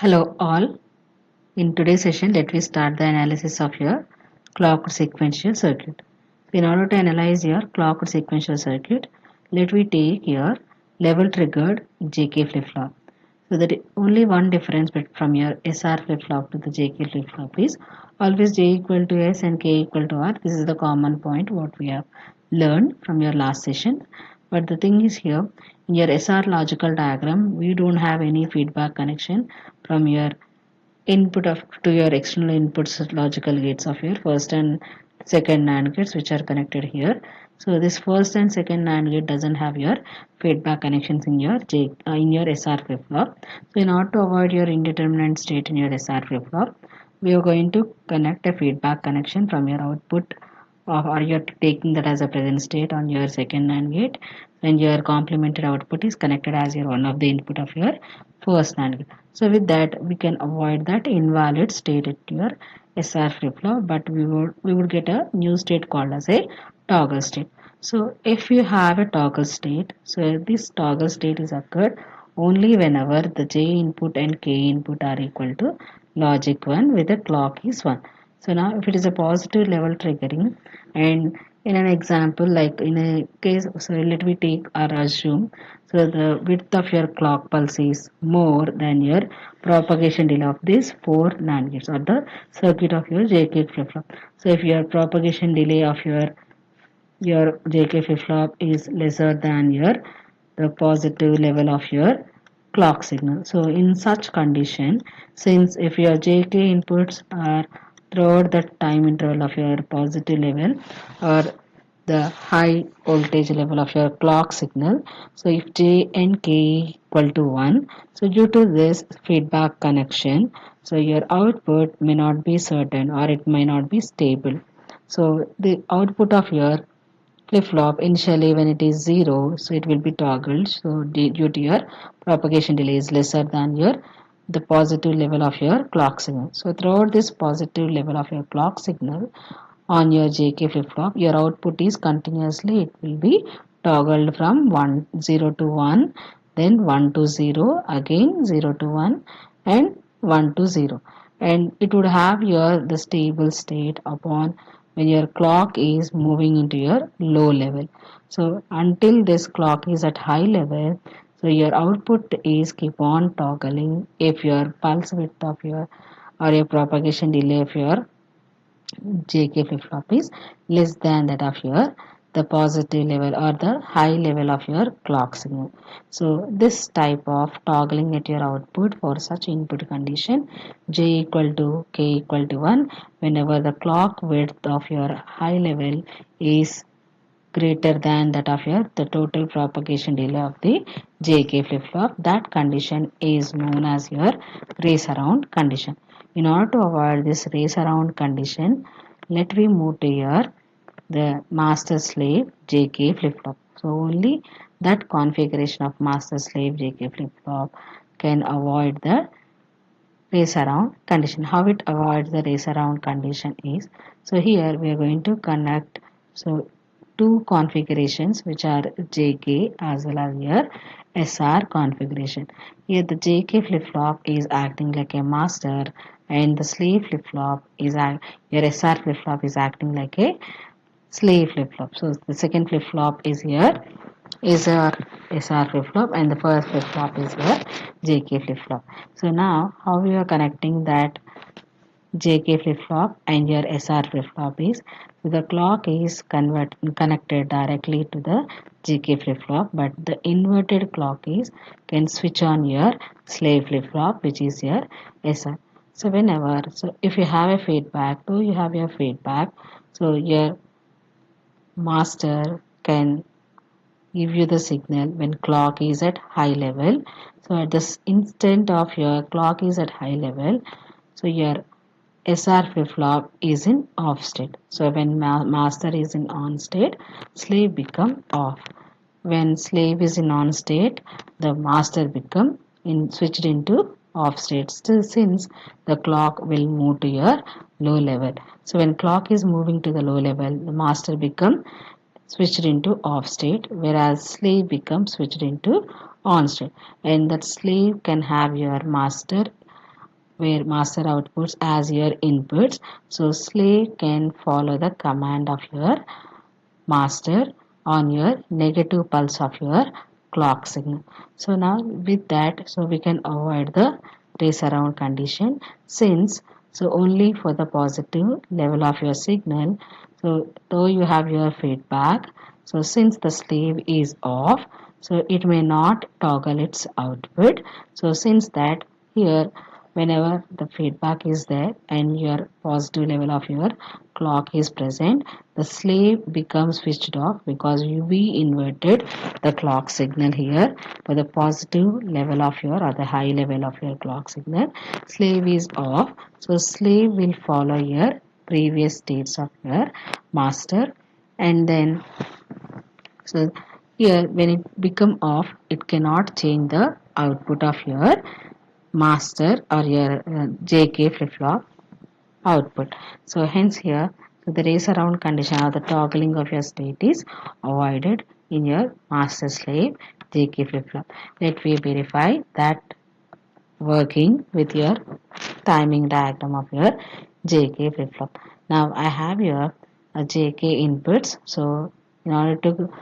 Hello all. In today's session, let me start the analysis of your clocked sequential circuit. In order to analyze your clocked sequential circuit, let me take your level triggered JK flip-flop. So that only one difference from your SR flip-flop to the JK flip-flop is always J equal to S and K equal to R. This is the common point what we have learned from your last session. But the thing is here, in your SR logical diagram, we don't have any feedback connection from your input of to your external inputs logical gates of your first and second NAND gates which are connected here. So this first and second NAND gate doesn't have your feedback connections in your in your SR flip flop. So in order to avoid your indeterminate state in your SR flip flop, we are going to connect a feedback connection from your output or you're taking that as a present state on your second NAND gate, and your complemented output is connected as your one of the input of your first NAND gate. So with that we can avoid that invalid state at your SR flip flop, but we would get a new state called as a toggle state. So if you have a toggle state, so this toggle state is occurred only whenever the J input and K input are equal to logic 1 with the clock is 1. So now if it is a positive level triggering, and in an example like in a case, so let me take or assume, so the width of your clock pulse is more than your propagation delay of these 4 NAND gates or the circuit of your JK flip-flop. So if your propagation delay of your JK flip-flop is lesser than your the positive level of your clock signal. So in such condition, since if your JK inputs are throughout the time interval of your positive level or the high voltage level of your clock signal, so if J and K equal to 1, so due to this feedback connection, so your output may not be certain or it may not be stable. So the output of your flip-flop initially when it is 0, so it will be toggled, so due to your propagation delay is lesser than your the positive level of your clock signal. So throughout this positive level of your clock signal on your JK flip-flop, your output is continuously, it will be toggled from 0 to 1, then 1 to 0, again 0 to 1 and 1 to 0, and it would have your the stable state upon when your clock is moving into your low level. So until this clock is at high level, so your output is keep on toggling if your pulse width of your or your propagation delay of your JK flip-flop is less than that of your the positive level or the high level of your clock signal. So this type of toggling at your output for such input condition J equal to K equal to 1 whenever the clock width of your high level is greater than that of your the total propagation delay of the JK flip-flop. That condition is known as your race around condition. In order to avoid this race around condition, let me move to your the master slave JK flip-flop. So only that configuration of master slave JK flip-flop can avoid the race around condition. How it avoids the race around condition is, so here we are going to connect so two configurations which are JK as well as your SR configuration. Here the JK flip-flop is acting like a master and the slave flip-flop is your SR flip-flop is acting like a slave flip-flop. So the second flip-flop is here is our SR flip-flop and the first flip-flop is your JK flip-flop. So now how we are connecting that JK flip-flop and your SR flip-flop is, so the clock is connected directly to the JK flip-flop, but the inverted clock is can switch on your slave flip-flop which is your SR. So whenever, so if you have a feedback, so you have your feedback, so your master can give you the signal when clock is at high level. So at this instant of your clock is at high level, so your SR flip-flop is in off state. So when master is in on state, slave become off. When slave is in on state, the master become in switched into off state. Still since the clock will move to your low level. So when clock is moving to the low level, the master become switched into off state, whereas slave becomes switched into on state, and that slave can have your master where master outputs as your inputs. So slave can follow the command of your master on your negative pulse of your clock signal. So now with that, so we can avoid the race around condition, since so only for the positive level of your signal. So though you have your feedback, so since the slave is off, so it may not toggle its output. So since that, here whenever the feedback is there and your positive level of your clock is present, the slave becomes switched off because we inverted the clock signal here for the positive level of your or the high level of your clock signal. Slave is off, so slave will follow your previous states of your master. And then so here when it become off, it cannot change the output of your master or your JK flip-flop output. So hence here, so the race around condition or the toggling of your state is avoided in your master slave JK flip-flop. Let me verify that working with your timing diagram of your JK flip-flop. Now I have here a JK inputs. So in order to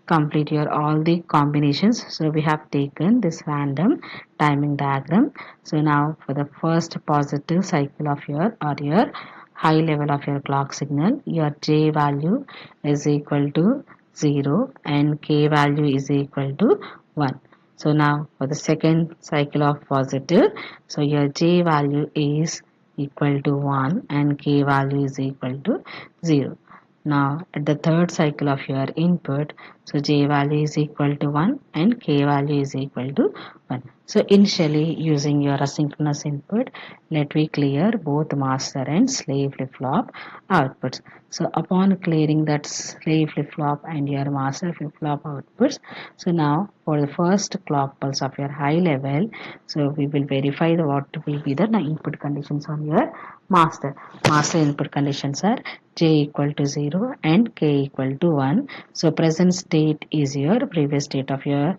complete your all the combinations, so we have taken this random timing diagram. So now for the first positive cycle of your or your high level of your clock signal, your J value is equal to 0 and K value is equal to 1. So now for the second cycle of positive, so your J value is equal to 1 and K value is equal to 0. Now at the third cycle of your input, so J value is equal to 1 and K value is equal to 1. So initially using your asynchronous input, let me clear both master and slave flip-flop outputs. So upon clearing that slave flip-flop and your master flip-flop outputs, so now for the first clock pulse of your high level, so we will verify what will be the input conditions on your master. Master input conditions are J equal to 0 and K equal to 1. So present state is your previous state of your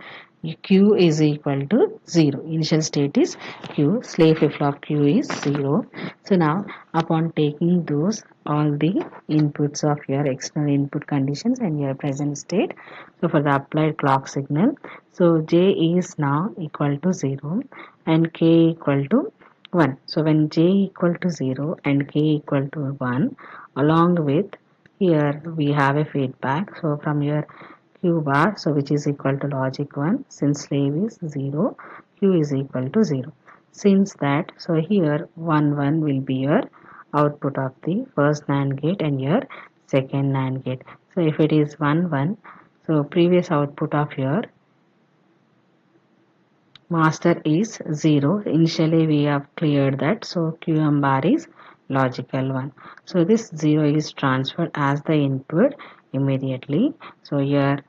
Q is equal to 0. Initial state is Q. Slave flip-flop Q is 0. So now upon taking those all the inputs of your external input conditions and your present state, so for the applied clock signal, so J is now equal to 0 and K equal to 1. So when J equal to 0 and K equal to 1, along with here we have a feedback. So from your Q bar, so which is equal to logic 1, since slave is 0, Q is equal to 0. Since that, so here 1 1 will be your output of the first NAND gate and your second NAND gate. So if it is 1 1, so previous output of your master is 0. Initially we have cleared that, so QM bar is logical 1. So this 0 is transferred as the input immediately. So your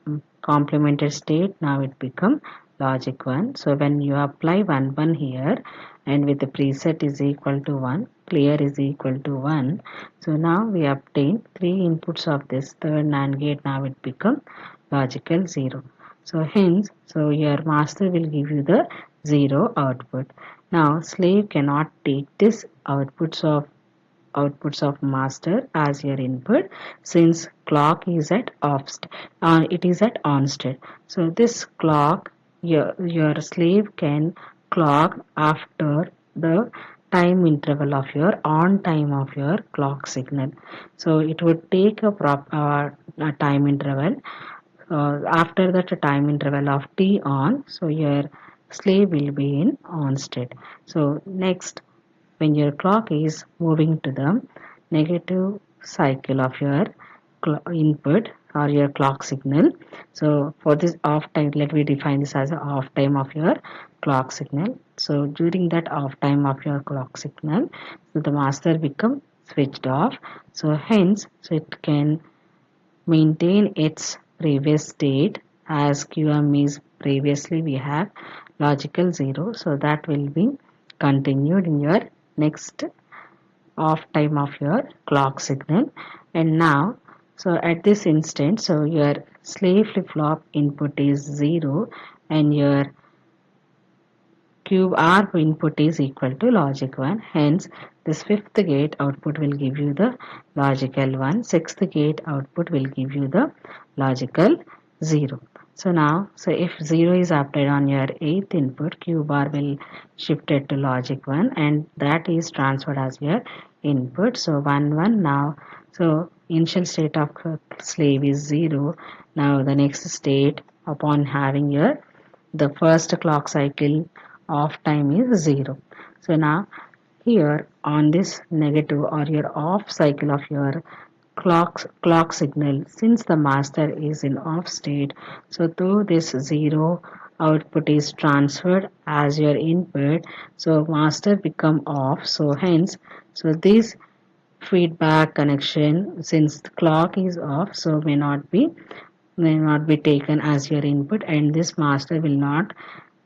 complemented state, now it become logic 1. So when you apply 1 1 here and with the preset is equal to 1, clear is equal to 1. So now we obtain 3 inputs of this third NAND gate. Now it become logical 0. So hence, so your master will give you the 0 output. Now slave cannot take this outputs of master as your input, since clock is at off state, it is at on state. So this clock, your slave can clock after the time interval of your on time of your clock signal. So it would take a time interval. After that time interval of t on, so your slave will be in on state. So next, when your clock is moving to the negative cycle of your input or your clock signal, so for this off time, let me define this as a off time of your clock signal. So during that off time of your clock signal, so the master become switched off. So hence, so it can maintain its previous state as QM is previously we have logical 0. So that will be continued in your next off time of your clock signal. And now, so at this instant, so your slave flip-flop input is 0 and your cube R input is equal to logic 1. Hence, this fifth gate output will give you the logical 1. Sixth gate output will give you the logical 0. So now, so if 0 is applied on your 8th input, Q bar will shift it to logic 1 and that is transferred as your input. So 1 1 now. So initial state of slave is 0. Now the next state upon having your the first clock cycle of time is 0. So now here on this negative or your off cycle of your clock signal, since the master is in off state, so though this 0 output is transferred as your input, so master become off, so hence so this feedback connection, since the clock is off, so may not be taken as your input and this master will not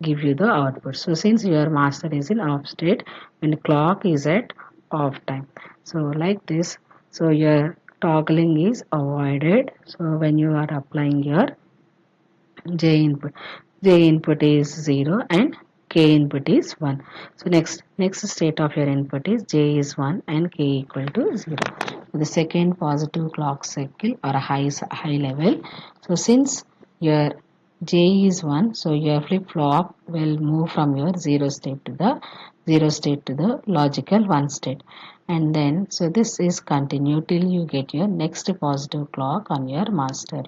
give you the output. So since your master is in off state, when the clock is at off time, so like this, so your toggling is avoided. So when you are applying your J input, J input is 0 and K input is 1. So next state of your input is J is 1 and K equal to 0. So the second positive clock cycle or a high level. So since your J is 1, so your flip flop will move from your 0 state to the logical 1 state. And then so this is continue till you get your next positive clock on your master.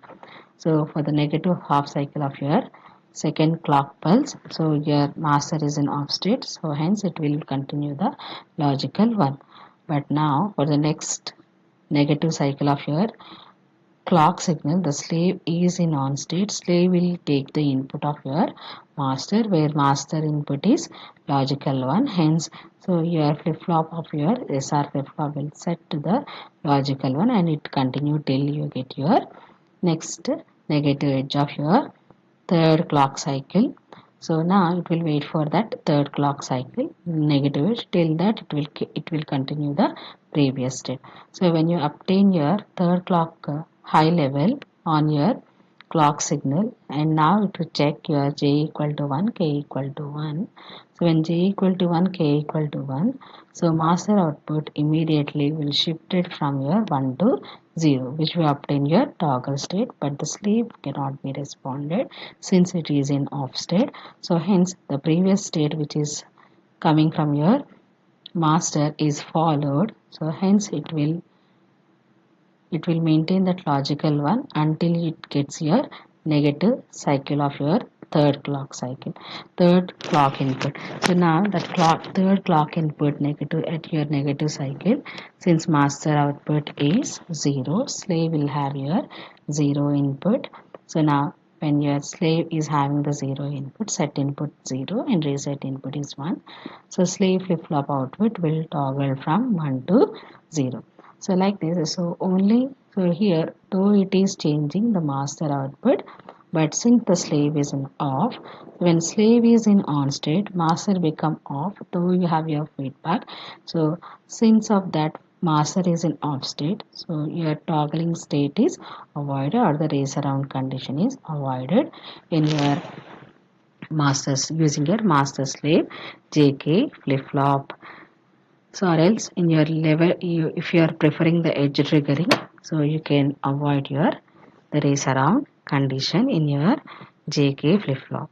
So for the negative half cycle of your second clock pulse, so your master is in off state, so hence it will continue the logical 1. But now for the next negative cycle of your clock signal, the slave is in on state. Slave will take the input of your master, where master input is logical 1. Hence, so your flip flop of your SR flip flop will set to the logical 1 and it continue till you get your next negative edge of your third clock cycle. So now it will wait for that third clock cycle negative edge till that it will continue the previous state. So when you obtain your third clock high level on your clock signal and now to check your J equal to 1, K equal to 1. So when J equal to 1, K equal to 1, so master output immediately will shift it from your 1 to 0, which will obtain your toggle state, but the slave cannot be responded since it is in off state. So hence the previous state which is coming from your master is followed. So hence it will maintain that logical 1 until it gets your negative cycle of your third clock cycle, third clock input. So now that third clock input negative at your negative cycle, since master output is 0, slave will have your 0 input. So now when your slave is having the 0 input, set input 0 and reset input is 1. So slave flip flop output will toggle from 1 to 0. So like this, so here though it is changing the master output, but since the slave is in off, when slave is in on state, master become off though you have your feedback. So since of that master is in off state, so your toggling state is avoided or the race around condition is avoided in your masters using your master slave JK flip flop. So or else in your level, if you are preferring the edge triggering, so you can avoid the race around condition in your JK flip flop.